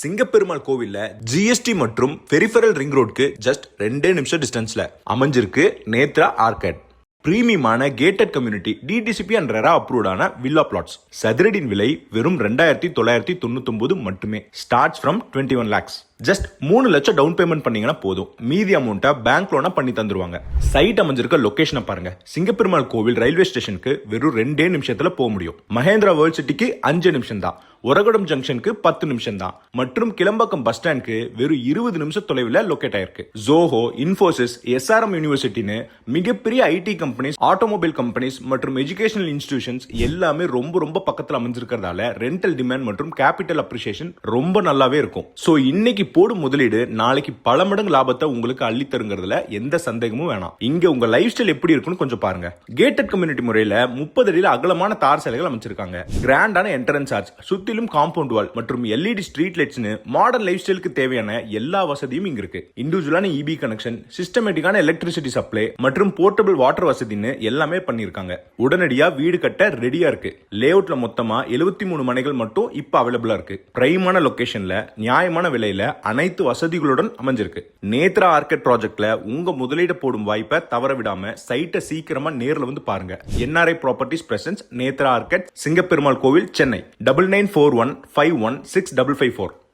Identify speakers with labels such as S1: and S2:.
S1: சிங்கப்பெருமாள் கோவில்ல ஜிஎஸ்டி மற்றும் peripheral ring ரோட்க்கு just 2 நிமிஷம் டிஸ்டன்ஸ்ல அமைஞ்சிருக்கு நேத்ரா ஆர்கேட். பிரீமியமான gated community DTCP and RERA அப்ரூவ்டான வில்லா பிளாட்ஸ். சதுரடியின் விலை வெறும் 2999 மட்டுமே. Starts from 21 lakhs. ஜஸ்ட் 3 லட்சம் டவுன் பேமெண்ட் பண்ணீங்கன்னா போதும், மீதி அமௌண்ட்டை பேங்க் லோனா பண்ணி தந்துருவாங்க. சைட் அமைஞ்சிருக்க லொகேஷனை பாருங்க. சிங்கப்பெருமாள் கோவில் ரயில்வே ஸ்டேஷனுக்கு வெறும் 2 நிமிஷத்துல போக முடியும். மகேந்திரா வேர்ல்ட் சிட்டிக்கு 5 நிமிஷம் தான். ஒரகடம் ஜங்ஷனுக்கு 10 நிமிஷம் தான். மற்றும் கிளம்பாக்கம் பஸ் ஸ்டாண்ட்க்கு வெறும் 20 நிமிஷம் தொலைவில் லொகேட் ஆயிருக்கு. ஜோஹோ, இன்ஃபோசிஸ், எஸ்ஆர்எம் யூனிவர்சிட்டின்னு மிகப்பெரிய ஐடி கம்பெனிஸ், ஆட்டோமொபைல் கம்பெனிஸ் மற்றும் எஜுகேஷனல் இன்ஸ்டிடியூஷன்ஸ் எல்லாமே ரொம்ப பக்கத்தில் அமைஞ்சிருக்கிறதால ரெண்டல் டிமாண்ட் மற்றும் கேபிட்டல் அப்ரிசியேஷன் ரொம்ப நல்லாவே இருக்கும். சோ இன்னைக்கு போடும் முதலீடு நாளைக்கு பல மடங்கு லாபத்தை உங்களுக்கு அள்ளி தருங்கிறதுல எந்த சந்தேகமும் வேணாம். இங்க உங்க லைஃப் ஸ்டைல் எப்படி இருக்குன்னு கொஞ்சம் பாருங்க. கேட்டட் கம்யூனிட்டி முறையில 30 அடியில் அகலமான தார் சாலைகள் அமைச்சிருக்காங்க. கிராண்டான என்ட்ரன்ஸ் ஆர்ச், சுத்திலும் காம்பவுண்ட் வால் மற்றும் எல்இடி ஸ்ட்ரீட் லைட்ஸ்னு மாடர்ன் லைஃப் ஸ்டைலுக்கு தேவையான எல்லா வசதியும் இங்க இருக்கு. இண்டிவிஜுவலான இபி கனெக்ஷன், சிஸ்டமேட்டிக்கான எலக்ட்ரிசிட்டி சப்ளை மற்றும் போர்ட்டபிள் வாட்டர் வசதின்னு எல்லாமே பண்ணிருக்காங்க. உடனடியா வீடு கட்ட ரெடியா இருக்கு. லேஅவுட்ல மொத்தமா 73 மனைகள் மட்டும் இப்ப அவைலபிளா இருக்கு. பிரைமான லொகேஷன்ல நியாயமான விலையில அனைத்து வசதிகளுடன் அமைஞ்சிருக்கு. நேத்ரா ஆர்கேட் ப்ராஜெக்ட்ல உங்க முதலீடு போடும் வாய்ப்பை தவற விடாம சைட்டை சீக்கிரமா நேர்ல வந்து பாருங்க. NRI properties presence, Nethra arcade, Singaperumal Koil, Chennai. 9941516555.